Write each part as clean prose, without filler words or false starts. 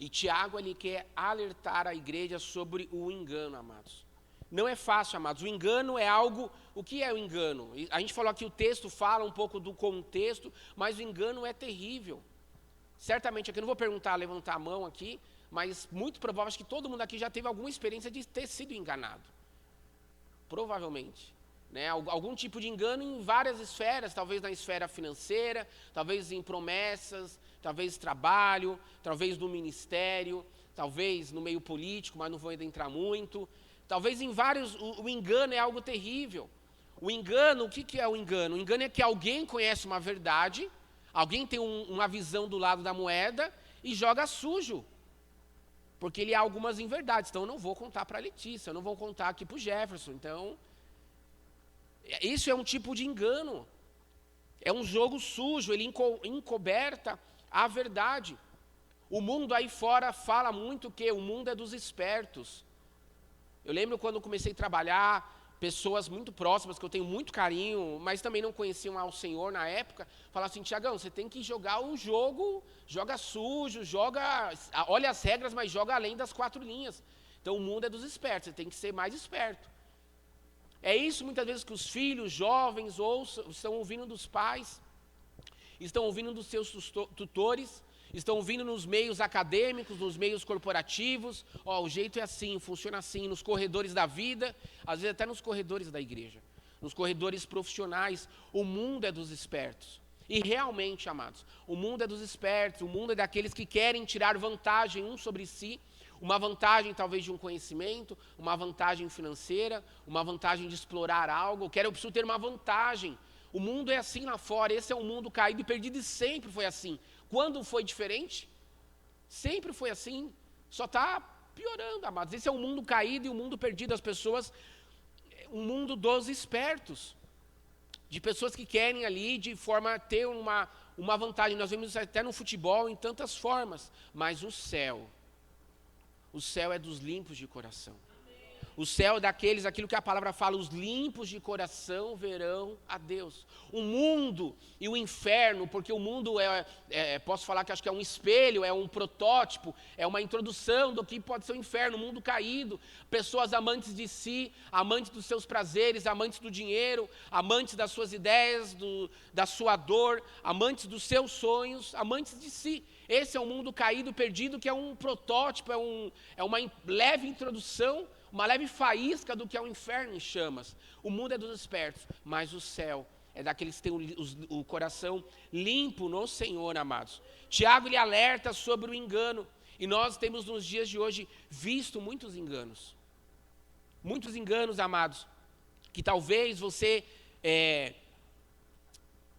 E Tiago, ele quer alertar a igreja sobre o engano, amados. Não é fácil, amados. O engano é algo... O que é o engano? A gente falou aqui, o texto fala um pouco do contexto, mas o engano é terrível. Certamente, aqui eu não vou levantar a mão aqui, mas muito provável, acho que todo mundo aqui já teve alguma experiência de ter sido enganado. Provavelmente. Né? Algum tipo de engano em várias esferas, talvez na esfera financeira, talvez em promessas, talvez trabalho, talvez no ministério, talvez no meio político, mas não vou adentrar muito. Talvez em vários, o engano é algo terrível. O engano, o que é o engano? O engano é que alguém conhece uma verdade, alguém tem uma visão do lado da moeda e joga sujo. Porque ele há algumas inverdades. Então eu não vou contar para a Letícia, eu não vou contar aqui para o Jefferson. Então, isso é um tipo de engano. É um jogo sujo, ele encoberta a verdade. O mundo aí fora fala muito que o mundo é dos espertos. Eu lembro quando comecei a trabalhar, pessoas muito próximas, que eu tenho muito carinho, mas também não conheciam ao Senhor na época, falavam assim: Tiagão, você tem que jogar o jogo, joga sujo, olha as regras, mas joga além das 4 linhas. Então o mundo é dos espertos, você tem que ser mais esperto. É isso muitas vezes que os filhos jovens estão ouvindo dos pais, estão ouvindo dos seus tutores, estão ouvindo nos meios acadêmicos, nos meios corporativos. O jeito é assim, funciona assim, nos corredores da vida, às vezes até nos corredores da igreja, nos corredores profissionais. O mundo é dos espertos. E realmente, amados, o mundo é dos espertos, o mundo é daqueles que querem tirar vantagem um sobre si, uma vantagem talvez de um conhecimento, uma vantagem financeira, uma vantagem de explorar algo. Eu preciso ter uma vantagem. O mundo é assim lá fora, esse é um mundo caído e perdido e sempre foi assim. Quando foi diferente? Sempre foi assim, só está piorando, amados. Esse é um mundo caído e um mundo perdido, as pessoas, um mundo dos espertos, de pessoas que querem ali de forma a ter uma vantagem. Nós vemos isso até no futebol em tantas formas, mas o céu é dos limpos de coração. O céu é daqueles, aquilo que a palavra fala, os limpos de coração verão a Deus. O mundo e o inferno, porque o mundo posso falar que acho que é um espelho, é um protótipo, é uma introdução do que pode ser o inferno, o mundo caído. Pessoas amantes de si, amantes dos seus prazeres, amantes do dinheiro, amantes das suas ideias, da sua dor, amantes dos seus sonhos, amantes de si. Esse é um mundo caído, perdido, que é um protótipo, é uma leve introdução, uma leve faísca do que é o inferno em chamas. O mundo é dos espertos, mas o céu é daqueles que têm o coração limpo no Senhor, amados. Tiago, ele alerta sobre o engano, e nós temos nos dias de hoje visto muitos enganos. Muitos enganos, amados, que talvez você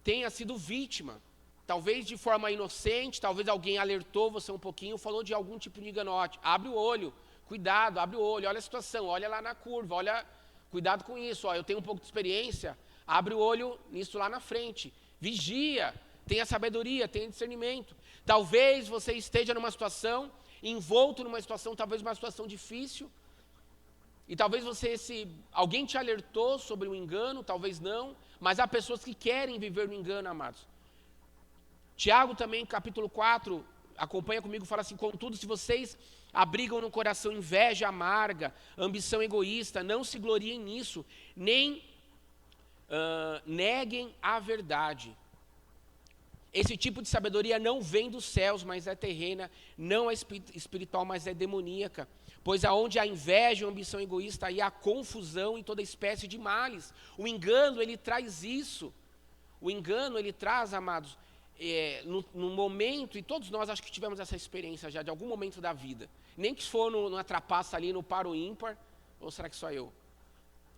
tenha sido vítima. Talvez de forma inocente, talvez alguém alertou você um pouquinho, falou de algum tipo de engano. Abre o olho, cuidado, abre o olho, olha a situação, olha lá na curva, cuidado com isso. Eu tenho um pouco de experiência, abre o olho nisso lá na frente. Vigia, tenha sabedoria, tenha discernimento. Talvez você esteja numa situação, envolto numa situação, talvez uma situação difícil, e talvez alguém te alertou sobre o engano, talvez não, mas há pessoas que querem viver no engano, amados. Tiago também, capítulo 4, acompanha comigo, fala assim: contudo, se vocês abrigam no coração inveja amarga, ambição egoísta, não se gloriem nisso, nem neguem a verdade. Esse tipo de sabedoria não vem dos céus, mas é terrena, não é espiritual, mas é demoníaca. Pois aonde há inveja, ambição egoísta, aí há confusão e toda espécie de males. O engano, ele traz isso. O engano, ele traz, amados, no momento, e todos nós acho que tivemos essa experiência já, de algum momento da vida. Nem que for numa trapaça ali, no par ou ímpar, ou será que só eu?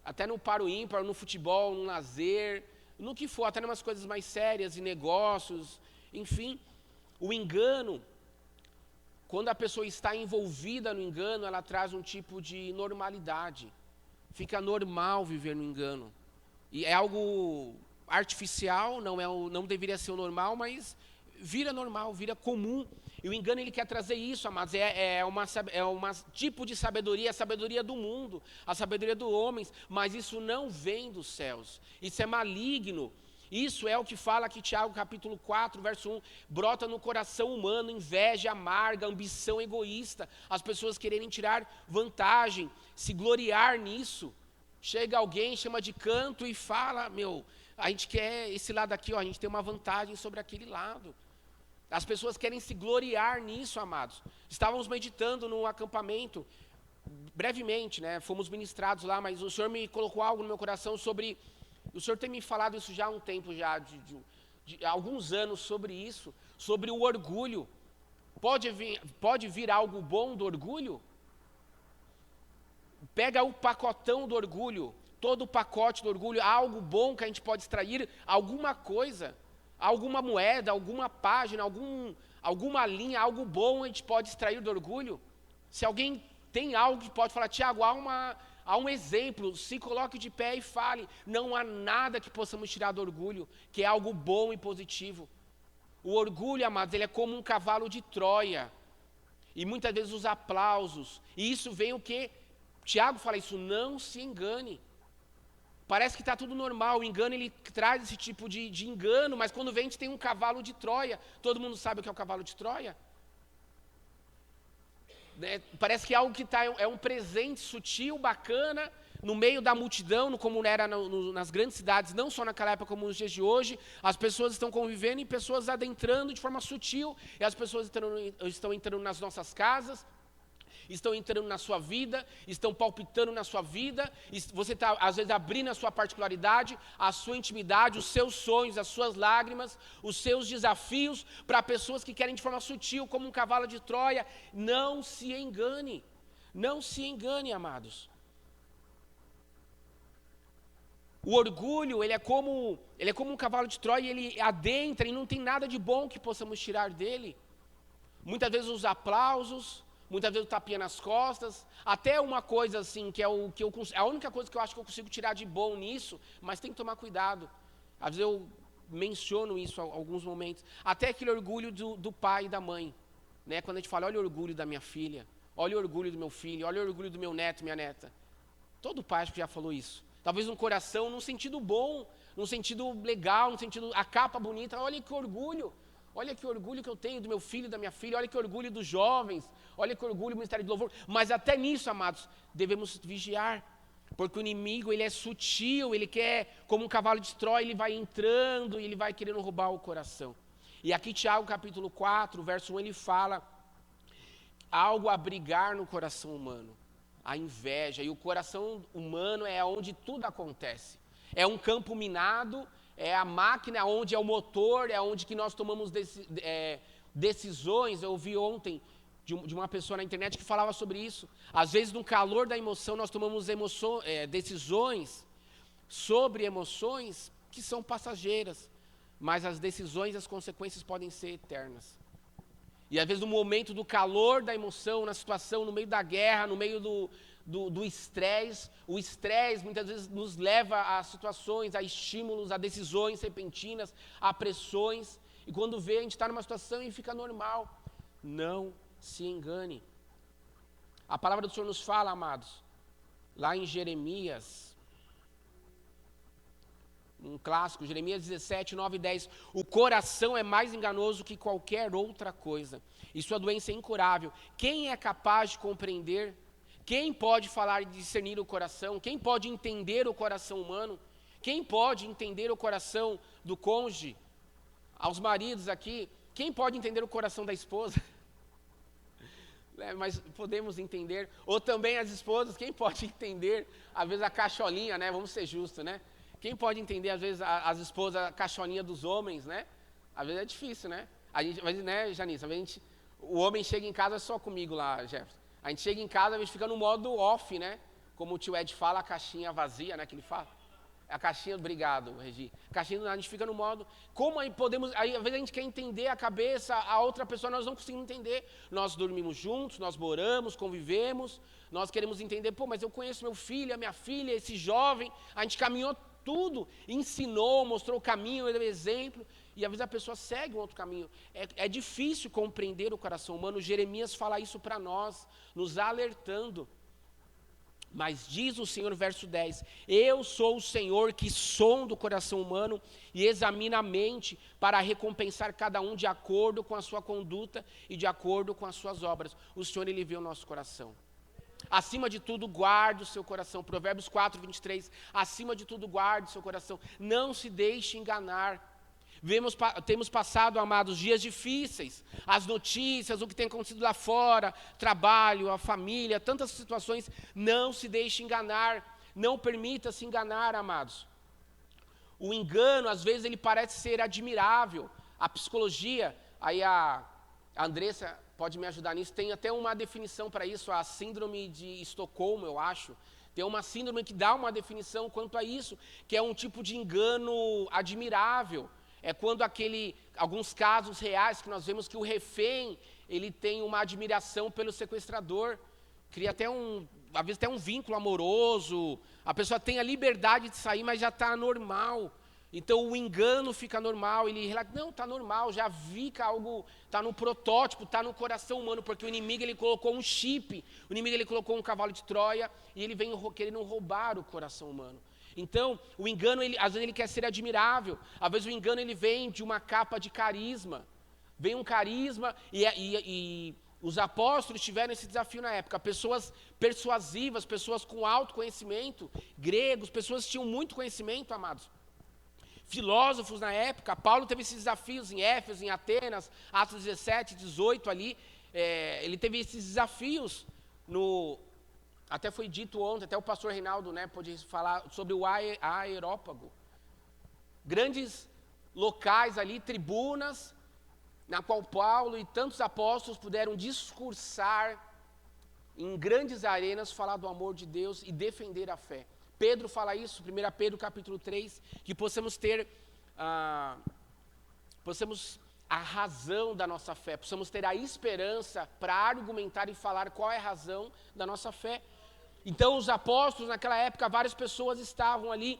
Até no par ou ímpar, no futebol, no lazer, no que for, até em umas coisas mais sérias, em negócios, enfim. O engano, quando a pessoa está envolvida no engano, ela traz um tipo de normalidade. Fica normal viver no engano. E é algo artificial, não deveria ser o normal, mas vira normal, vira comum. E o engano, ele quer trazer isso, amados, é uma tipo de sabedoria, a sabedoria do mundo, a sabedoria dos homens, mas isso não vem dos céus, isso é maligno. Isso é o que fala aqui Tiago capítulo 4, verso 1. Brota no coração humano inveja amarga, ambição egoísta, as pessoas quererem tirar vantagem, se gloriar nisso. Chega alguém, chama de canto e fala, a gente quer esse lado aqui, a gente tem uma vantagem sobre aquele lado. As pessoas querem se gloriar nisso, amados. Estávamos meditando num acampamento, brevemente, né? Fomos ministrados lá, mas o Senhor me colocou algo no meu coração sobre... O Senhor tem me falado isso já há um tempo, já de alguns anos sobre isso, sobre o orgulho. Pode vir algo bom do orgulho? Pega o pacotão do orgulho, todo o pacote do orgulho, algo bom que a gente pode extrair, alguma coisa, alguma moeda, alguma página, alguma linha, algo bom a gente pode extrair do orgulho? Se alguém tem algo que pode falar, Tiago, há um exemplo, se coloque de pé e fale. Não há nada que possamos tirar do orgulho, que é algo bom e positivo. O orgulho, amados, ele é como um cavalo de Troia. E muitas vezes os aplausos. E isso vem o quê? Tiago fala isso, não se engane. Parece que está tudo normal, o engano ele traz esse tipo de engano, mas quando vem a gente tem um cavalo de Troia. Todo mundo sabe o que é o cavalo de Troia? Parece que é algo que é um presente sutil, bacana, no meio da multidão, como era nas grandes cidades, não só naquela época como nos dias de hoje. As pessoas estão convivendo e pessoas adentrando de forma sutil, e as pessoas estão entrando nas nossas casas, estão entrando na sua vida, estão palpitando na sua vida, você está às vezes abrindo a sua particularidade, a sua intimidade, os seus sonhos, as suas lágrimas, os seus desafios, para pessoas que querem de forma sutil, como um cavalo de Troia. Não se engane, amados. O orgulho, ele é como um cavalo de Troia, ele adentra e não tem nada de bom que possamos tirar dele. Muitas vezes os aplausos, muitas vezes o tapinha nas costas, até uma coisa assim, que é a única coisa que eu acho que eu consigo tirar de bom nisso, mas tem que tomar cuidado. Às vezes eu menciono isso em alguns momentos. Até aquele orgulho do pai e da mãe, né? Quando a gente fala, olha o orgulho da minha filha, olha o orgulho do meu filho, olha o orgulho do meu neto, minha neta. Todo pai acho que já falou isso. Talvez no coração, num sentido bom, num sentido legal, num sentido, a capa bonita, olha que orgulho. Olha que orgulho que eu tenho do meu filho e da minha filha, olha que orgulho dos jovens, olha que orgulho do ministério de louvor. Mas até nisso, amados, devemos vigiar, porque o inimigo, ele é sutil, ele quer, como um cavalo de Troia, ele vai entrando e ele vai querendo roubar o coração. E aqui Tiago capítulo 4, verso 1, ele fala algo a brigar no coração humano, a inveja. E o coração humano é onde tudo acontece, é um campo minado, é a máquina onde é o motor, é onde que nós tomamos decisões. Eu ouvi ontem de uma pessoa na internet que falava sobre isso. Às vezes, no calor da emoção, nós tomamos decisões sobre emoções que são passageiras, mas as decisões e as consequências podem ser eternas. E às vezes, no momento do calor da emoção, na situação, no meio da guerra, no meio do estresse, o estresse muitas vezes nos leva a situações, a estímulos, a decisões repentinas, a pressões, e quando vê, a gente está numa situação e fica normal. Não se engane. A palavra do Senhor nos fala, amados, lá em Jeremias, um clássico, Jeremias 17, 9 e 10, o coração é mais enganoso que qualquer outra coisa, e sua doença é incurável. Quem é capaz de compreender? Quem pode falar e discernir o coração? Quem pode entender o coração humano? Quem pode entender o coração do cônjuge? Aos maridos aqui, quem pode entender o coração da esposa? Mas podemos entender. Ou também as esposas, quem pode entender, às vezes, a cacholinha, né? Vamos ser justos, né? Quem pode entender, às vezes, as esposas, a cacholinha dos homens, né? Às vezes é difícil, né? A gente, né, Janice? Às vezes o homem chega em casa só comigo lá, Jefferson. A gente chega em casa, a gente fica no modo off, né? Como o tio Ed fala, a caixinha vazia, né? Que ele fala. A caixinha, obrigado, Regi. A caixinha, a gente fica no modo... Como aí podemos... Aí, às vezes, a gente quer entender a cabeça, a outra pessoa, nós não conseguimos entender. Nós dormimos juntos, nós moramos, convivemos. Nós queremos entender, pô, mas eu conheço meu filho, a minha filha, esse jovem. A gente caminhou tudo, ensinou, mostrou o caminho, deu exemplo. E às vezes a pessoa segue um outro caminho. É difícil compreender o coração humano. Jeremias fala isso para nós, nos alertando. Mas diz o Senhor, verso 10, eu sou o Senhor que sonda o coração humano e examina a mente para recompensar cada um de acordo com a sua conduta e de acordo com as suas obras. O Senhor, Ele vê o nosso coração. Acima de tudo, guarde o seu coração. Provérbios 4, 23, acima de tudo, guarde o seu coração. Não se deixe enganar. Temos passado, amados, dias difíceis, as notícias, o que tem acontecido lá fora, trabalho, a família, tantas situações. Não se deixe enganar, não permita se enganar, amados. O engano, às vezes, ele parece ser admirável. A psicologia, aí a Andressa pode me ajudar nisso, tem até uma definição para isso, a síndrome de Estocolmo, eu acho. Tem uma síndrome que dá uma definição quanto a isso, que é um tipo de engano admirável. É quando alguns casos reais que nós vemos que o refém, ele tem uma admiração pelo sequestrador, cria às vezes até um vínculo amoroso, a pessoa tem a liberdade de sair, mas já está normal. Então o engano fica normal, ele relata, não, está normal, já vi que algo está no protótipo, está no coração humano, porque o inimigo ele colocou um chip, o inimigo ele colocou um cavalo de Troia, e ele vem querendo roubar o coração humano. Então, o engano, às vezes ele quer ser admirável, às vezes o engano ele vem de uma capa de carisma, vem um carisma, e os apóstolos tiveram esse desafio na época, pessoas persuasivas, pessoas com autoconhecimento, gregos, pessoas que tinham muito conhecimento, amados, filósofos na época. Paulo teve esses desafios em Éfeso, em Atenas, Atos 17, 18 ali, ele teve esses desafios até foi dito ontem, até o pastor Reinaldo, pôde falar sobre o Areópago. Grandes locais ali, tribunas, na qual Paulo e tantos apóstolos puderam discursar em grandes arenas, falar do amor de Deus e defender a fé. Pedro fala isso, 1 Pedro capítulo 3, que possamos ter a razão da nossa fé, possamos ter a esperança para argumentar e falar qual é a razão da nossa fé. Então os apóstolos naquela época, várias pessoas estavam ali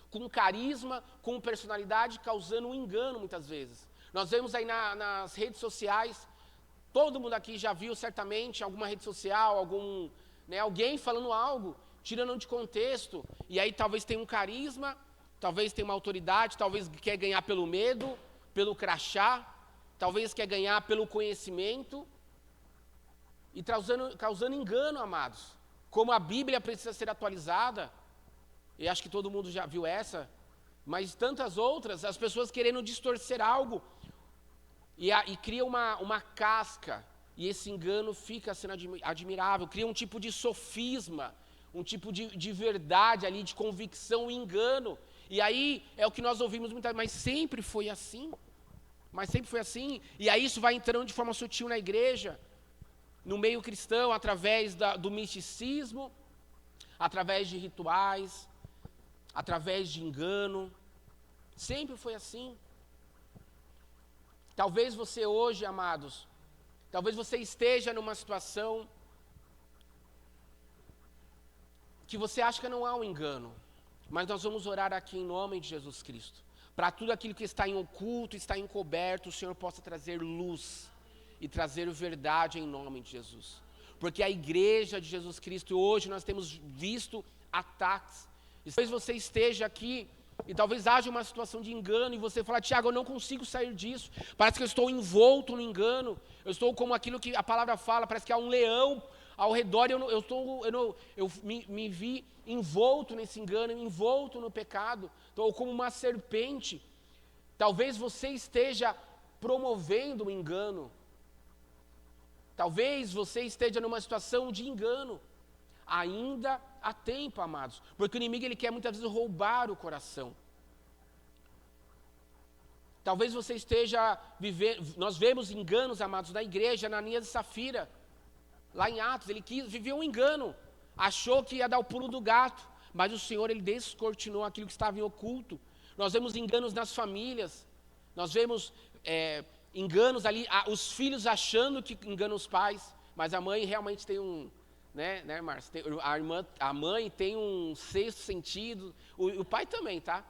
com carisma, com personalidade, causando um engano muitas vezes. Nós vemos aí nas redes sociais, todo mundo aqui já viu certamente alguma rede social, alguém falando algo, tirando de contexto, e aí talvez tenha um carisma, talvez tenha uma autoridade, talvez quer ganhar pelo medo, pelo crachá, talvez quer ganhar pelo conhecimento, e causando engano, amados. Como a Bíblia precisa ser atualizada, e acho que todo mundo já viu essa, mas tantas outras, as pessoas querendo distorcer algo, e cria uma casca, e esse engano fica sendo admirável, cria um tipo de sofisma, um tipo de verdade ali, de convicção e engano, e aí é o que nós ouvimos muitas vezes, mas sempre foi assim, e aí isso vai entrando de forma sutil na igreja, no meio cristão, através do misticismo, através de rituais, através de engano, sempre foi assim. Talvez você hoje, amados, talvez você esteja numa situação que você acha que não há um engano, mas nós vamos orar aqui em nome de Jesus Cristo, para tudo aquilo que está em oculto, está encoberto, o Senhor possa trazer luz e trazer verdade em nome de Jesus. Porque a igreja de Jesus Cristo, hoje nós temos visto ataques. E talvez você esteja aqui e talvez haja uma situação de engano e você fala, Tiago, eu não consigo sair disso. Parece que eu estou envolto no engano. Eu estou como aquilo que a palavra fala, parece que há um leão ao redor. Eu me vi envolto nesse engano, envolto no pecado. Estou como uma serpente. Talvez você esteja promovendo o engano. Talvez você esteja numa situação de engano. Ainda há tempo, amados, porque o inimigo ele quer muitas vezes roubar o coração. Talvez você esteja vivendo, nós vemos enganos, amados, na igreja, na Ananias e Safira, lá em Atos, ele viveu um engano, achou que ia dar o pulo do gato, mas o Senhor ele descortinou aquilo que estava em oculto. Nós vemos enganos nas famílias, nós vemos enganos ali, os filhos achando que enganam os pais, mas a mãe realmente tem né, Márcia? A mãe tem um sexto sentido, o pai também, tá?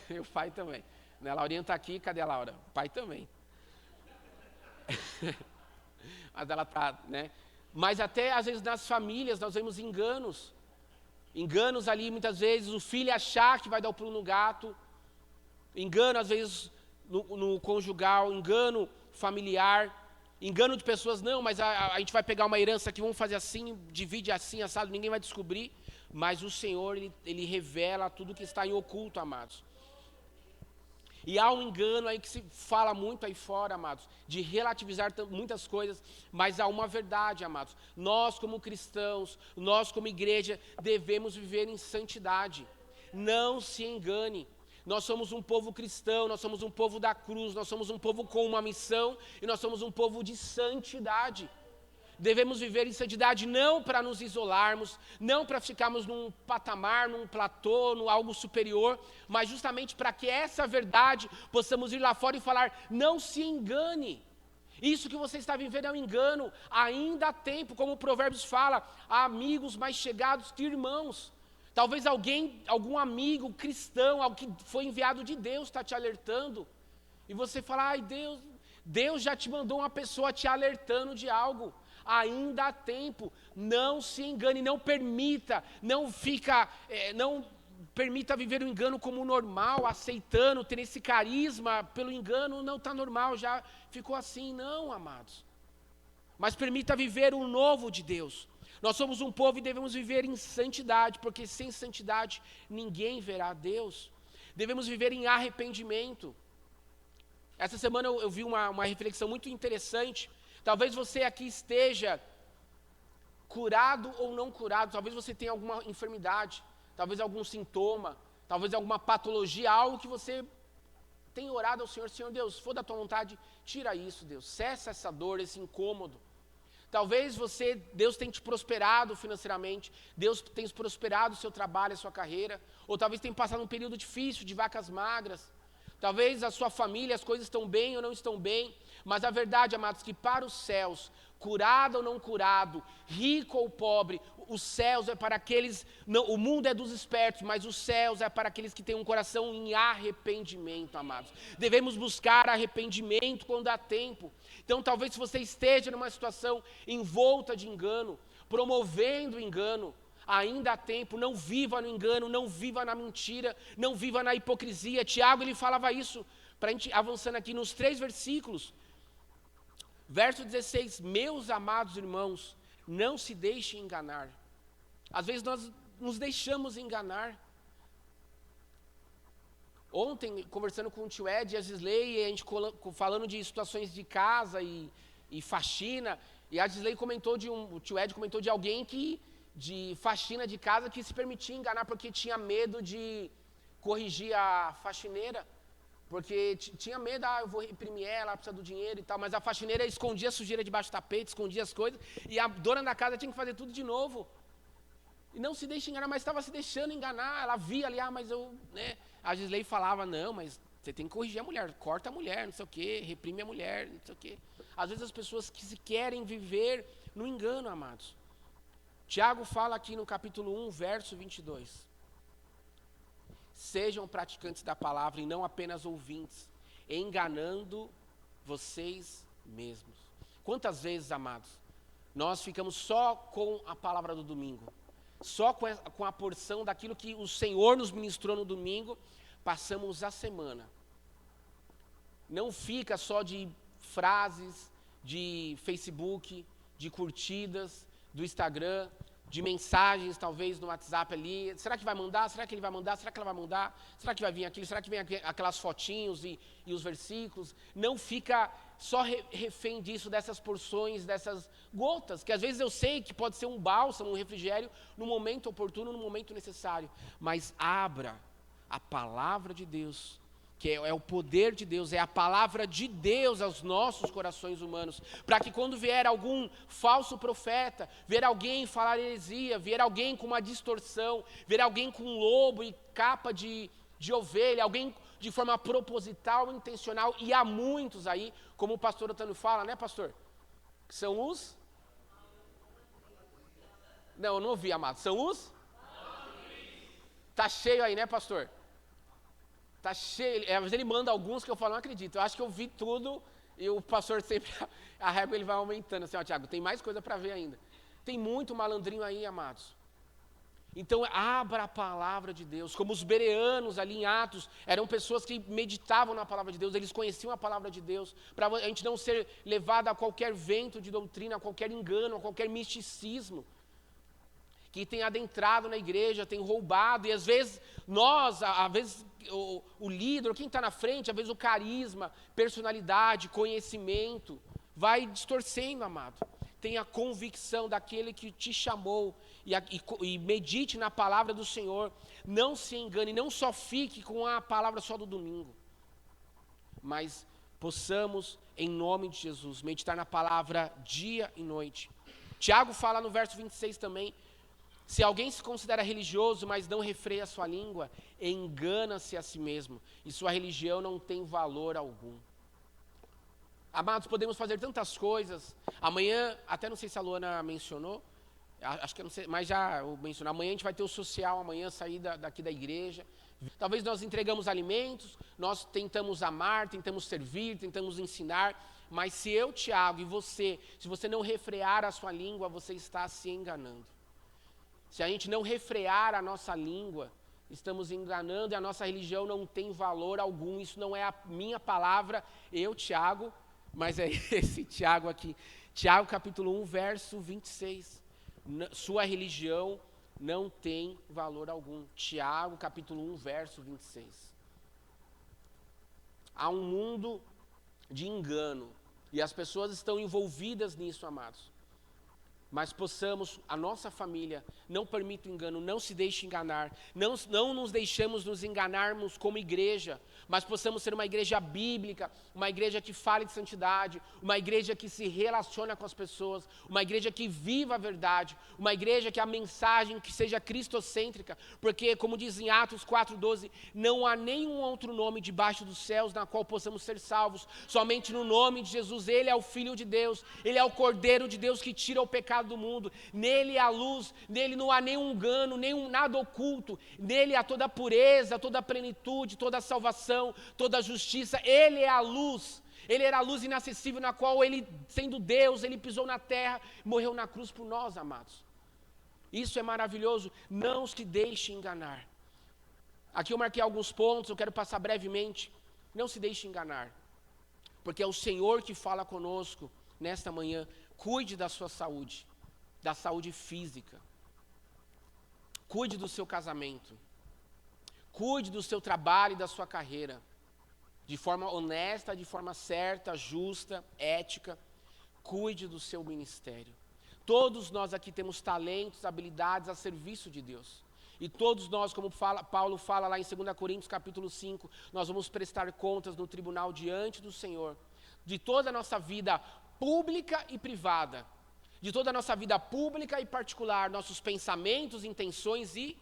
O pai também. Né, a Laurinha está aqui, cadê a Laura? O pai também. Mas ela está, né? Mas até às vezes nas famílias nós vemos enganos. Enganos ali, muitas vezes, o filho achar que vai dar o pulo no gato. Engano, às vezes, no conjugal. Engano familiar. Engano de pessoas, não, mas a gente vai pegar uma herança aqui, vamos fazer assim, divide assim, assado, ninguém vai descobrir. Mas o Senhor, Ele revela tudo que está em oculto, amados. E há um engano aí que se fala muito aí fora, amados, de relativizar muitas coisas, mas há uma verdade, amados. Nós, como cristãos, nós, como igreja, devemos viver em santidade. Não se engane. Nós somos um povo cristão, nós somos um povo da cruz, nós somos um povo com uma missão e nós somos um povo de santidade. Devemos viver em santidade não para nos isolarmos, não para ficarmos num patamar, num platô, num algo superior, mas justamente para que essa verdade possamos ir lá fora e falar, não se engane. Isso que você está vivendo é um engano, ainda há tempo, como o Provérbios fala, há amigos mais chegados que irmãos. Talvez algum amigo cristão, algo que foi enviado de Deus está te alertando, e você fala, ai Deus já te mandou uma pessoa te alertando de algo. Ainda há tempo, não se engane, não permita viver o engano como normal, aceitando, ter esse carisma pelo engano, não está normal, já ficou assim, não, amados. Mas permita viver o novo de Deus. Nós somos um povo e devemos viver em santidade, porque sem santidade ninguém verá Deus. Devemos viver em arrependimento. Essa semana eu vi uma reflexão muito interessante. Talvez você aqui esteja curado ou não curado, talvez você tenha alguma enfermidade, talvez algum sintoma, talvez alguma patologia, algo que você tem orado ao Senhor, Senhor Deus, se for da tua vontade, tira isso, Deus, cessa essa dor, esse incômodo. Talvez Deus tenha te prosperado financeiramente, Deus tenha prosperado o seu trabalho, a sua carreira, ou talvez tenha passado um período difícil, de vacas magras. Talvez a sua família, as coisas estão bem ou não estão bem, mas a verdade, amados, que para os céus, curado ou não curado, rico ou pobre, os céus é para aqueles, não, o mundo é dos espertos, mas os céus é para aqueles que têm um coração em arrependimento, amados. Devemos buscar arrependimento quando há tempo. Então, talvez se você esteja numa situação envolta de engano, promovendo engano, ainda há tempo, não viva no engano, não viva na mentira, não viva na hipocrisia. Tiago, ele falava isso, para a gente avançando aqui nos 3 versículos. Verso 16, meus amados irmãos, não se deixem enganar. Às vezes nós nos deixamos enganar. Ontem, conversando com o tio Ed e a Gisley, a gente falando de situações de casa e faxina, e a Gisley comentou o tio Ed comentou de alguém de faxina de casa que se permitia enganar porque tinha medo de corrigir a faxineira. Porque tinha medo, eu vou reprimir ela precisa do dinheiro e tal, mas a faxineira escondia a sujeira debaixo do tapete, escondia as coisas, e a dona da casa tinha que fazer tudo de novo. E não se deixe enganar, mas estava se deixando enganar, ela via ali, mas a Gisley falava, não, mas você tem que corrigir a mulher, corta a mulher, não sei o quê, reprime a mulher, não sei o quê. Às vezes as pessoas que se querem viver no engano, amados. Tiago fala aqui no capítulo 1, verso 22. Sejam praticantes da palavra e não apenas ouvintes, enganando vocês mesmos. Quantas vezes, amados, nós ficamos só com a palavra do domingo, só com a porção daquilo que o Senhor nos ministrou no domingo, passamos a semana. Não fica só de frases, de Facebook, de curtidas, do Instagram, de mensagens, talvez, no WhatsApp ali. Será que vai mandar? Será que ele vai mandar? Será que ela vai mandar? Será que vai vir aquilo? Será que vem aquelas fotinhos e os versículos? Não fica só refém disso, dessas porções, dessas gotas, que às vezes eu sei que pode ser um bálsamo, um refrigério, no momento oportuno, no momento necessário. Mas abra a palavra de Deus, que é o poder de Deus, é a palavra de Deus aos nossos corações humanos, para que quando vier algum falso profeta, vier alguém falar heresia, vier alguém com uma distorção, vier alguém com um lobo e capa de ovelha, alguém de forma proposital, intencional, e há muitos aí, como o pastor Otávio fala, né, pastor? Que são os... Não, eu não ouvi, amado. São os... Tá cheio aí, né, pastor? Tá cheio, mas ele manda alguns que eu falo, não acredito. Eu acho que eu vi tudo E o pastor sempre, a régua ele vai aumentando, assim, ó, Tiago, tem mais coisa para ver ainda. Tem muito malandrinho aí, amados. Então, abra a palavra de Deus, como os bereanos ali em Atos, eram pessoas que meditavam na palavra de Deus, eles conheciam a palavra de Deus, para a gente não ser levado a qualquer vento de doutrina, a qualquer engano, a qualquer misticismo, que tem adentrado na igreja, tem roubado, e às vezes nós, às vezes o líder, quem está na frente, às vezes o carisma, personalidade, conhecimento, vai distorcendo, amado. Tenha convicção daquele que te chamou e medite na palavra do Senhor. Não se engane, não só fique com a palavra só do domingo, mas possamos, em nome de Jesus, meditar na palavra dia e noite. Tiago fala no verso 26 também, se alguém se considera religioso, mas não refreia a sua língua, engana-se a si mesmo, e sua religião não tem valor algum. Amados, podemos fazer tantas coisas. Amanhã, até não sei se a Luana mencionou, acho que eu não sei, mas já eu menciono. Amanhã a gente vai ter o social, amanhã sair daqui da igreja. Talvez nós entregamos alimentos, nós tentamos amar, tentamos servir, tentamos ensinar, mas se eu, Tiago, e você, se você não refrear a sua língua, você está se enganando. Se a gente não refrear a nossa língua, estamos enganando e a nossa religião não tem valor algum. Isso não é a minha palavra, eu, Tiago, mas é esse Tiago aqui. Tiago capítulo 1, verso 26. Sua religião não tem valor algum. Tiago capítulo 1, verso 26. Há um mundo de engano. E as pessoas estão envolvidas nisso, amados. Mas possamos, a nossa família, não permita o engano, não se deixe enganar, não nos deixemos nos enganarmos como igreja, mas possamos ser uma igreja bíblica, uma igreja que fale de santidade, uma igreja que se relaciona com as pessoas, uma igreja que viva a verdade, uma igreja que a mensagem que seja cristocêntrica, porque como diz em Atos 4,12, não há nenhum outro nome debaixo dos céus na qual possamos ser salvos, somente no nome de Jesus. Ele é o Filho de Deus, Ele é o Cordeiro de Deus que tira o pecado do mundo, nele há luz, nele não há nenhum engano, nenhum nada oculto, nele há toda a pureza, toda a plenitude, toda a salvação, toda a justiça. Ele é a luz, ele era a luz inacessível na qual ele, sendo Deus, ele pisou na terra, morreu na cruz por nós, amados. Isso é maravilhoso, não se deixe enganar. Aqui eu marquei alguns pontos, eu quero passar brevemente. Não se deixe enganar, porque é o Senhor que fala conosco nesta manhã. Cuide da sua saúde, da saúde física. Cuide do seu casamento. Cuide do seu trabalho e da sua carreira. De forma honesta, de forma certa, justa, ética. Cuide do seu ministério. Todos nós aqui temos talentos, habilidades a serviço de Deus. E todos nós, como Paulo fala lá em 2 Coríntios capítulo 5, nós vamos prestar contas no tribunal diante do Senhor. De toda a nossa vida pública e privada. De toda a nossa vida pública e particular, nossos pensamentos, intenções e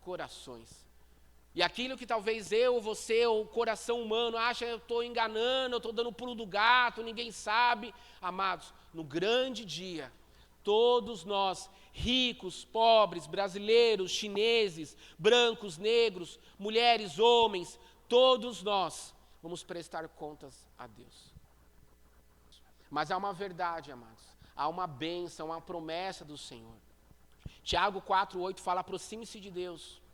corações. E aquilo que talvez eu, você, ou o coração humano acha, eu estou enganando, eu estou dando pulo do gato, ninguém sabe. Amados, no grande dia, todos nós, ricos, pobres, brasileiros, chineses, brancos, negros, mulheres, homens, todos nós vamos prestar contas a Deus. Mas há uma verdade, amados, há uma bênção, uma promessa do Senhor. Tiago 4,8 fala, aproxime-se de Deus.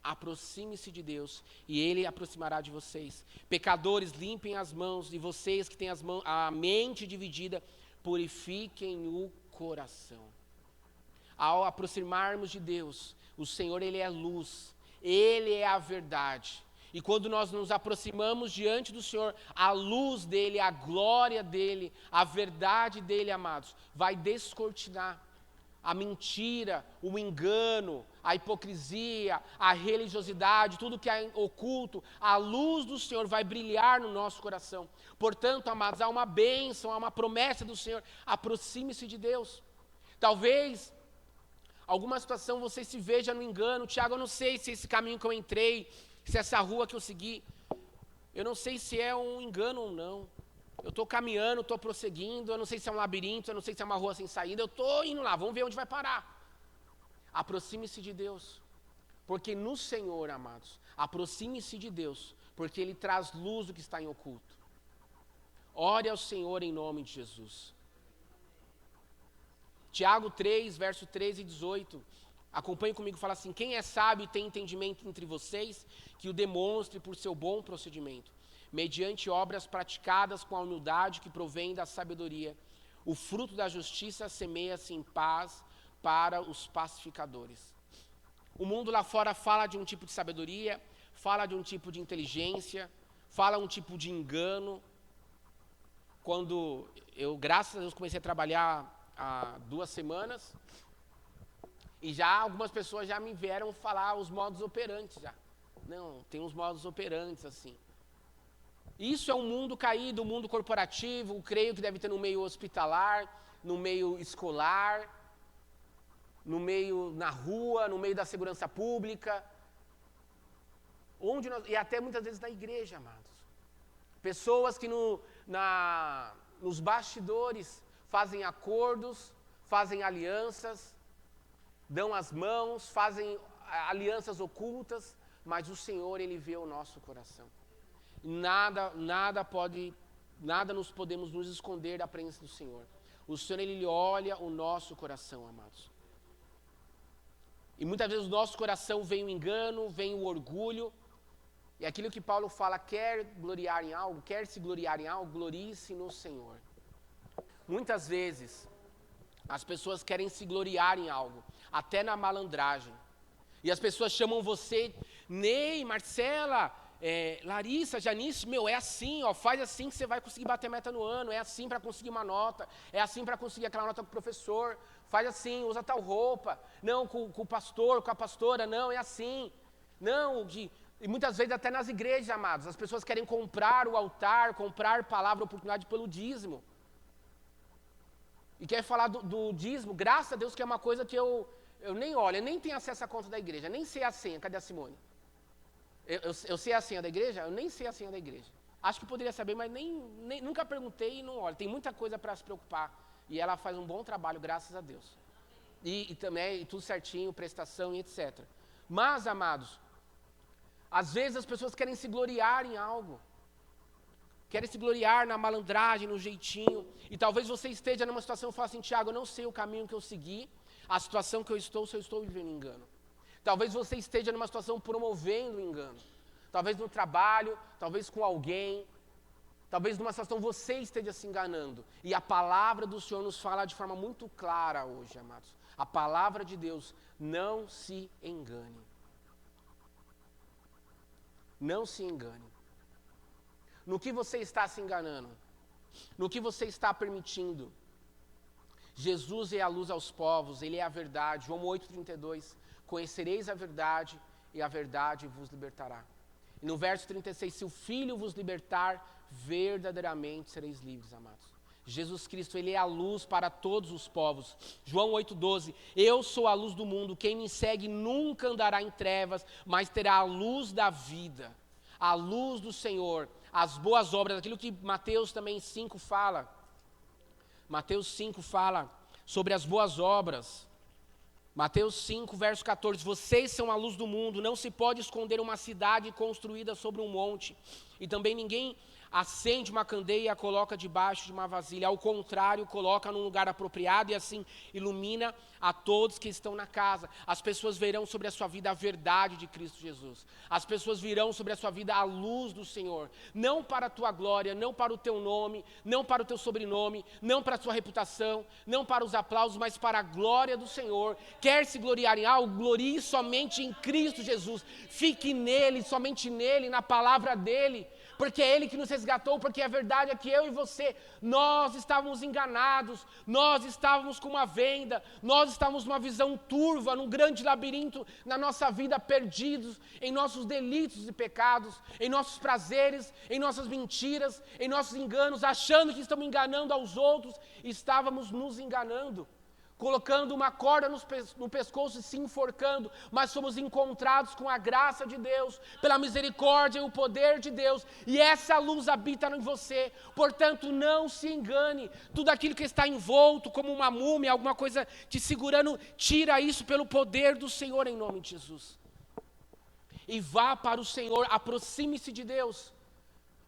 Aproxime-se de Deus e Ele aproximará de vocês. Pecadores, limpem as mãos, e vocês que têm a mente dividida, purifiquem o coração. Ao aproximarmos de Deus, o Senhor, Ele é luz, Ele é a verdade. E quando nós nos aproximamos diante do Senhor, a luz dEle, a glória dEle, a verdade dEle, amados, vai descortinar a mentira, o engano, a hipocrisia, a religiosidade, tudo que é oculto. A luz do Senhor vai brilhar no nosso coração. Portanto, amados, há uma bênção, há uma promessa do Senhor. Aproxime-se de Deus. Talvez alguma situação você se veja no engano. Tiago, eu não sei se esse caminho que eu entrei, se essa rua que eu segui, eu não sei se é um engano ou não. Eu estou caminhando, estou prosseguindo, eu não sei se é um labirinto, eu não sei se é uma rua sem saída, eu estou indo lá, vamos ver onde vai parar. Aproxime-se de Deus, porque no Senhor, amados, aproxime-se de Deus, porque Ele traz luz do que está em oculto. Ore ao Senhor em nome de Jesus. Tiago 3, verso 13 e 18. Acompanhe comigo, fala assim: quem é sábio e tem entendimento entre vocês, que o demonstre por seu bom procedimento, mediante obras praticadas com a humildade que provém da sabedoria. O fruto da justiça semeia-se em paz para os pacificadores. O mundo lá fora fala de um tipo de sabedoria, fala de um tipo de inteligência, fala um tipo de engano. Quando eu, graças a Deus, comecei a trabalhar há 2 semanas, e já algumas pessoas já me vieram falar os modos operantes já. Não, tem uns modos operantes assim. Isso é um mundo caído, um mundo corporativo, creio que deve ter no meio hospitalar, no meio escolar, no meio na rua, no meio da segurança pública, e até muitas vezes na igreja, amados. Pessoas que nos bastidores fazem acordos, fazem alianças, dão as mãos, fazem alianças ocultas, mas o Senhor, Ele vê o nosso coração. Nada nos podemos nos esconder da presença do Senhor. O Senhor, Ele olha o nosso coração, amados. E muitas vezes o nosso coração vem o engano, vem o orgulho. E aquilo que Paulo fala, quer gloriar em algo, quer se gloriar em algo, glorie-se no Senhor. Muitas vezes, as pessoas querem se gloriar em algo, até na malandragem. E as pessoas chamam você, Ney, Marcela, Larissa, Janice, é assim, faz assim que você vai conseguir bater meta no ano, é assim para conseguir uma nota, é assim para conseguir aquela nota com o professor, faz assim, usa tal roupa, não, com o pastor, com a pastora, não, é assim. Não, e muitas vezes até nas igrejas, amados, as pessoas querem comprar o altar, comprar palavra, oportunidade pelo dízimo. E quer falar do dízimo, graças a Deus que é uma coisa que eu nem olho, eu nem tenho acesso à conta da igreja, nem sei a senha, cadê a Simone? Eu sei a senha da igreja? Eu nem sei a senha da igreja. Acho que poderia saber, mas nunca perguntei e não olho. Tem muita coisa para se preocupar. E ela faz um bom trabalho, graças a Deus. E também tudo certinho, prestação e etc. Mas, amados, às vezes as pessoas querem se gloriar em algo. Querem se gloriar na malandragem, no jeitinho. E talvez você esteja numa situação e fale assim: Tiago, eu não sei o caminho que eu segui, a situação que eu estou, se eu estou vivendo engano. Talvez você esteja numa situação promovendo o engano. Talvez no trabalho, talvez com alguém. Talvez numa situação você esteja se enganando. E a palavra do Senhor nos fala de forma muito clara hoje, amados. A palavra de Deus, não se engane. Não se engane. No que você está se enganando? No que você está permitindo? Jesus é a luz aos povos, Ele é a verdade. João 8,32. Conhecereis a verdade e a verdade vos libertará. E no verso 36, se o Filho vos libertar, verdadeiramente sereis livres, amados. Jesus Cristo, Ele é a luz para todos os povos. João 8,12, eu sou a luz do mundo, quem me segue nunca andará em trevas, mas terá a luz da vida, a luz do Senhor, as boas obras, aquilo que Mateus também 5 fala. Mateus 5 fala sobre as boas obras. Mateus 5, verso 14, vocês são a luz do mundo, não se pode esconder uma cidade construída sobre um monte, e também ninguém acende uma candeia e a coloca debaixo de uma vasilha, ao contrário, coloca num lugar apropriado e assim ilumina a todos que estão na casa. As pessoas verão sobre a sua vida a verdade de Cristo Jesus, as pessoas virão sobre a sua vida a luz do Senhor, não para a tua glória, não para o teu nome, não para o teu sobrenome, não para a tua reputação, não para os aplausos, mas para a glória do Senhor. Quer se gloriar em algo? Glorie somente em Cristo Jesus, fique nele, somente nele, na palavra dele, porque é Ele que nos resgatou, porque a verdade é que eu e você, nós estávamos enganados, nós estávamos com uma venda, nós estávamos numa visão turva, num grande labirinto na nossa vida, perdidos em nossos delitos e pecados, em nossos prazeres, em nossas mentiras, em nossos enganos, achando que estamos enganando aos outros, estávamos nos enganando, colocando uma corda no pescoço e se enforcando, mas somos encontrados com a graça de Deus, pela misericórdia e o poder de Deus, e essa luz habita em você. Portanto, não se engane, tudo aquilo que está envolto como uma múmia, alguma coisa te segurando, tira isso pelo poder do Senhor em nome de Jesus. E vá para o Senhor, aproxime-se de Deus.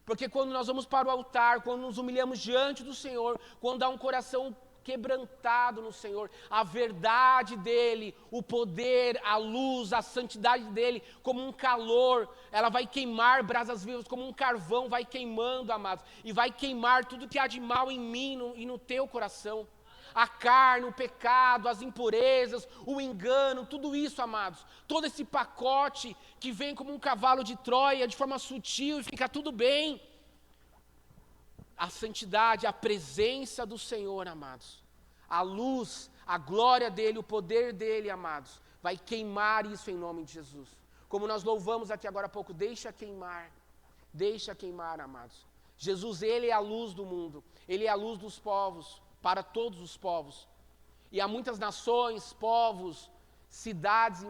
Porque quando nós vamos para o altar, quando nos humilhamos diante do Senhor, quando há um coração quebrantado no Senhor, a verdade dEle, o poder, a luz, a santidade dEle, como um calor, ela vai queimar brasas vivas, como um carvão vai queimando, amados, e vai queimar tudo que há de mal em mim e no teu coração. A carne, o pecado, as impurezas, o engano, tudo isso, amados, todo esse pacote que vem como um cavalo de Troia, de forma sutil e fica tudo bem. A santidade, a presença do Senhor, amados, a luz, a glória dEle, o poder dEle, amados, vai queimar isso em nome de Jesus. Como nós louvamos aqui agora há pouco, deixa queimar, amados. Jesus, Ele é a luz do mundo, Ele é a luz dos povos, para todos os povos. E há muitas nações, povos, cidades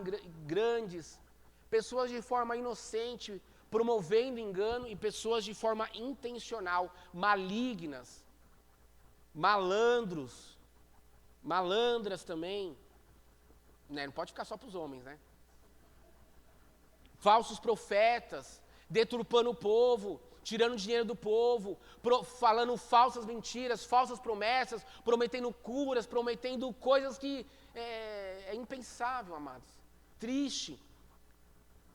grandes, pessoas de forma inocente, promovendo engano, e pessoas de forma intencional, malignas, malandras também, né? Não pode ficar só para os homens, né? Falsos profetas, deturpando o povo, tirando dinheiro do povo, falando falsas mentiras, falsas promessas, prometendo curas, prometendo coisas que é impensável, amados. Triste.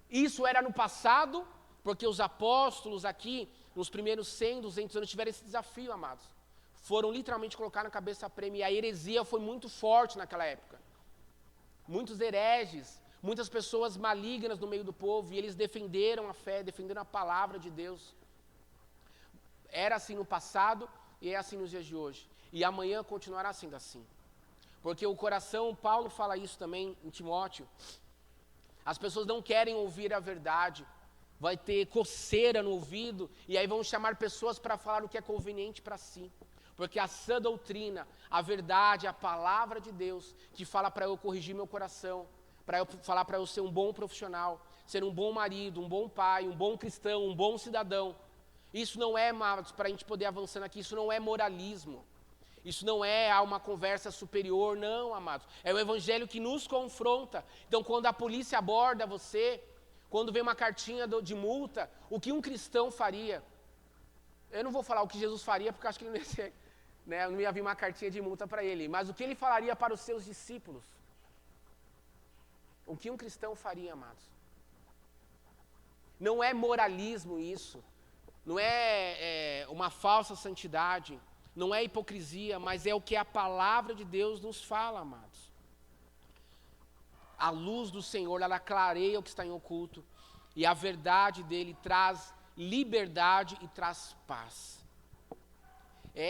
Isso era no passado, porque os apóstolos aqui, nos primeiros 100, 200 anos, tiveram esse desafio, amados. Foram literalmente colocar na cabeça a prêmio, e a heresia foi muito forte naquela época. Muitos hereges, muitas pessoas malignas no meio do povo, e eles defenderam a fé, defenderam a palavra de Deus. Era assim no passado, e é assim nos dias de hoje. E amanhã continuará sendo assim. Porque o coração, Paulo fala isso também em Timóteo, as pessoas não querem ouvir a verdade, vai ter coceira no ouvido, e aí vão chamar pessoas para falar o que é conveniente para si. Porque a sã doutrina, a verdade, a palavra de Deus, que fala para eu corrigir meu coração, para eu falar para eu ser um bom profissional, ser um bom marido, um bom pai, um bom cristão, um bom cidadão. Isso não é, amados, para a gente poder avançar aqui, isso não é moralismo. Isso não é uma conversa superior, não, amados. É o evangelho que nos confronta. Então, quando a polícia aborda você, quando vem uma cartinha de multa, o que um cristão faria? Eu não vou falar o que Jesus faria, porque acho que ele não ia ser, né, não ia vir uma cartinha de multa para ele. Mas o que ele falaria para os seus discípulos? O que um cristão faria, amados? Não é moralismo isso. Não é uma falsa santidade. Não é hipocrisia, mas é o que a palavra de Deus nos fala, amados. A luz do Senhor, ela clareia o que está em oculto, e a verdade dele traz liberdade e traz paz.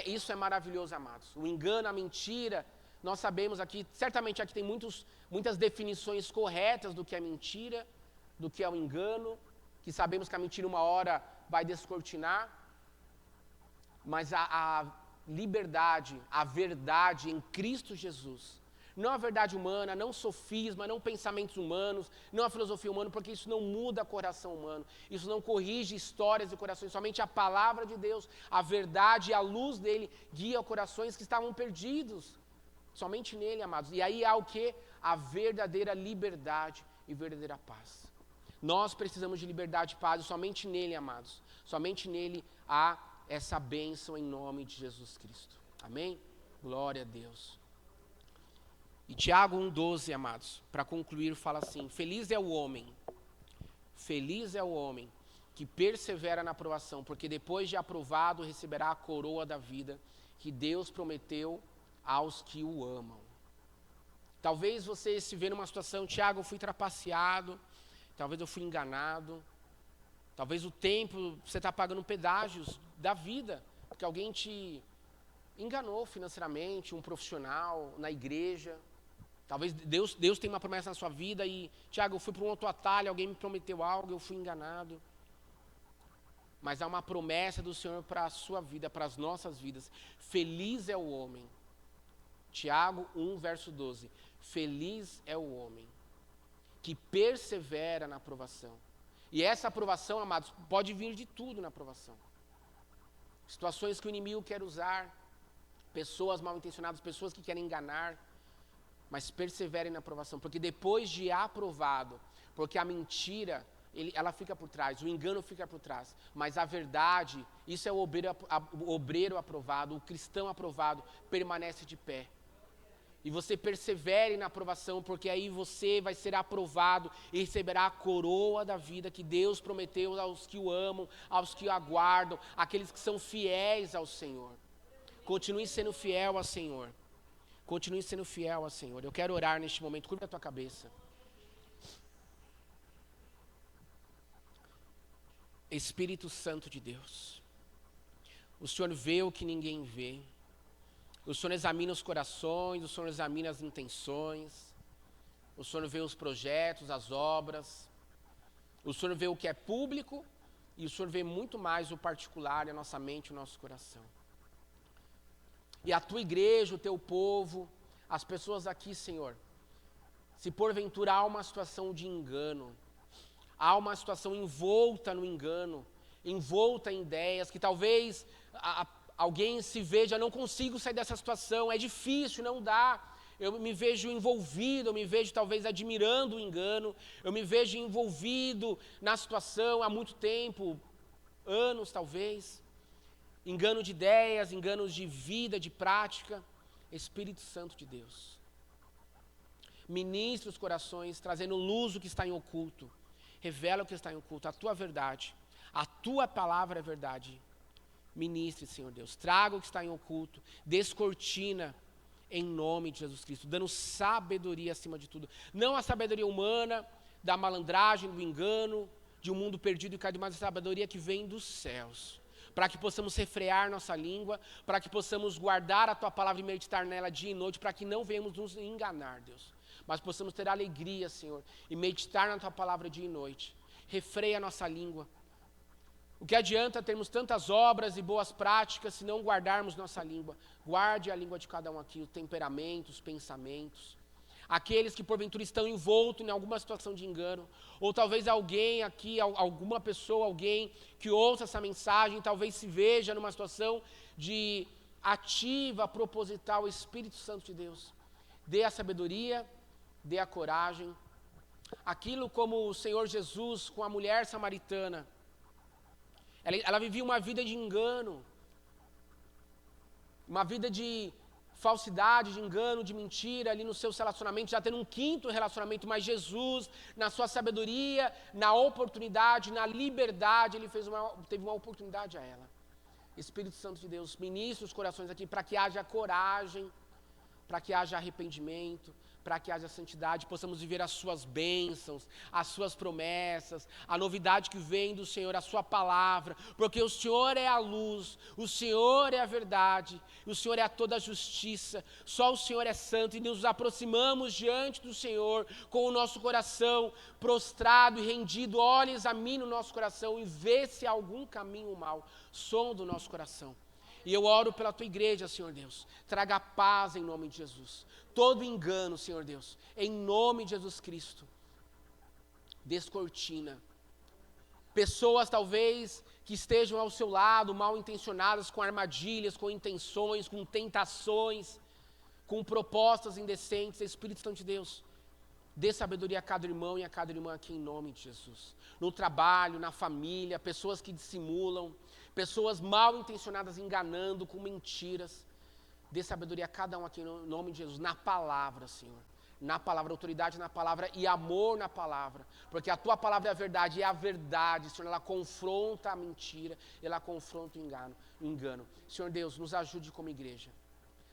Isso é maravilhoso, amados. O engano, a mentira, nós sabemos aqui, certamente aqui tem muitas definições corretas do que é mentira, do que é o engano, que sabemos que a mentira uma hora vai descortinar, mas a liberdade, a verdade em Cristo Jesus, não a verdade humana, não sofisma, não pensamentos humanos, não a filosofia humana, porque isso não muda o coração humano, isso não corrige histórias e corações, somente a palavra de Deus, a verdade e a luz dele guia corações que estavam perdidos, somente nele, amados. E aí há o que? A verdadeira liberdade e verdadeira paz. Nós precisamos de liberdade e paz, e somente nele, amados, somente nele há essa bênção em nome de Jesus Cristo. Amém? Glória a Deus. E Tiago 1,12, amados, para concluir, fala assim: feliz é o homem que persevera na aprovação, porque depois de aprovado receberá a coroa da vida que Deus prometeu aos que o amam. Talvez você se vê numa situação: Tiago, eu fui trapaceado, talvez eu fui enganado, talvez o tempo você está pagando pedágios da vida, porque alguém te enganou financeiramente, um profissional, na igreja. Talvez Deus tenha uma promessa na sua vida e, Tiago, eu fui para um outro atalho, alguém me prometeu algo, eu fui enganado. Mas há uma promessa do Senhor para a sua vida, para as nossas vidas. Feliz é o homem. Tiago 1, verso 12. Feliz é o homem que persevera na aprovação. E essa aprovação, amados, pode vir de tudo na aprovação. Situações que o inimigo quer usar, pessoas mal intencionadas, pessoas que querem enganar, mas perseverem na aprovação, porque depois de aprovado, porque a mentira, ela fica por trás, o engano fica por trás. Mas a verdade, isso é o obreiro aprovado, o cristão aprovado, permanece de pé. E você persevere na aprovação, porque aí você vai ser aprovado e receberá a coroa da vida que Deus prometeu aos que o amam, aos que o aguardam, aqueles que são fiéis ao Senhor. Continue sendo fiel ao Senhor. Continue sendo fiel ao Senhor. Eu quero orar neste momento. Curva a tua cabeça. Espírito Santo de Deus, o Senhor vê o que ninguém vê. O Senhor examina os corações, o Senhor examina as intenções. O Senhor vê os projetos, as obras. O Senhor vê o que é público e o Senhor vê muito mais o particular, a nossa mente, o nosso coração. E a tua igreja, o teu povo, as pessoas aqui, Senhor, se porventura há uma situação de engano, há uma situação envolta no engano, envolta em ideias, que talvez alguém se veja, não consigo sair dessa situação, é difícil, não dá. Eu me vejo envolvido, eu me vejo talvez admirando o engano, eu me vejo envolvido na situação há muito tempo, anos talvez. Engano de ideias, enganos de vida, de prática. Espírito Santo de Deus, ministra os corações, trazendo luz o que está em oculto. Revela o que está em oculto, a tua verdade. A tua palavra é verdade. Ministre, Senhor Deus. Traga o que está em oculto. Descortina em nome de Jesus Cristo. Dando sabedoria acima de tudo. Não a sabedoria humana, da malandragem, do engano, de um mundo perdido e caído, mas a sabedoria que vem dos céus. Para que possamos refrear nossa língua, para que possamos guardar a tua palavra e meditar nela dia e noite, para que não venhamos nos enganar, Deus. Mas possamos ter alegria, Senhor, e meditar na tua palavra dia e noite. Refreia a nossa língua. O que adianta termos tantas obras e boas práticas se não guardarmos nossa língua? Guarde a língua de cada um aqui, o temperamento, os pensamentos. Aqueles que porventura estão envoltos em alguma situação de engano, ou talvez alguém aqui, alguma pessoa, alguém que ouça essa mensagem, talvez se veja numa situação de ativa, proposital, o Espírito Santo de Deus. Dê a sabedoria, dê a coragem. Aquilo como o Senhor Jesus com a mulher samaritana, ela vivia uma vida de engano, uma vida de falsidade, de engano, de mentira ali nos seus relacionamentos, já tendo um quinto relacionamento, mas Jesus, na sua sabedoria, na oportunidade, na liberdade, ele teve uma oportunidade a ela. Espírito Santo de Deus, ministra os corações aqui para que haja coragem, para que haja arrependimento, para que haja santidade, possamos viver as suas bênçãos, as suas promessas, a novidade que vem do Senhor, a sua palavra, porque o Senhor é a luz, o Senhor é a verdade, o Senhor é a toda a justiça, só o Senhor é santo, e nos aproximamos diante do Senhor com o nosso coração prostrado e rendido. Olha, examine o nosso coração e vê se há algum caminho mau, som do nosso coração. E eu oro pela tua igreja, Senhor Deus, traga paz em nome de Jesus. Todo engano, Senhor Deus, em nome de Jesus Cristo, descortina. Pessoas talvez que estejam ao seu lado, mal intencionadas, com armadilhas, com intenções, com tentações, com propostas indecentes. Espírito Santo de Deus, dê sabedoria a cada irmão e a cada irmã aqui em nome de Jesus. No trabalho, na família, pessoas que dissimulam, pessoas mal intencionadas enganando com mentiras. Dê sabedoria a cada um aqui no nome de Jesus, na palavra, Senhor. Na palavra, autoridade na palavra e amor na palavra. Porque a tua palavra é a verdade, e a verdade, Senhor, ela confronta a mentira, ela confronta o engano. Senhor Deus, nos ajude como igreja.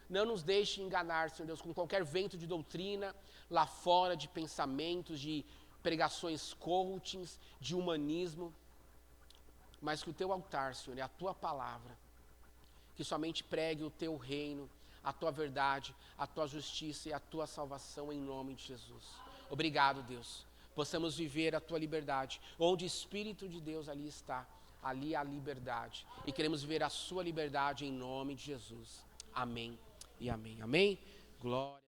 Não nos deixe enganar, Senhor Deus, com qualquer vento de doutrina lá fora, de pensamentos, de pregações coachings, de humanismo. Mas que o teu altar, Senhor, é a tua palavra. Que somente pregue o teu reino, a tua verdade, a tua justiça e a tua salvação em nome de Jesus. Obrigado, Deus. Possamos viver a tua liberdade. Onde o Espírito de Deus ali está, ali há liberdade. E queremos viver a sua liberdade em nome de Jesus. Amém e amém. Amém? Glória.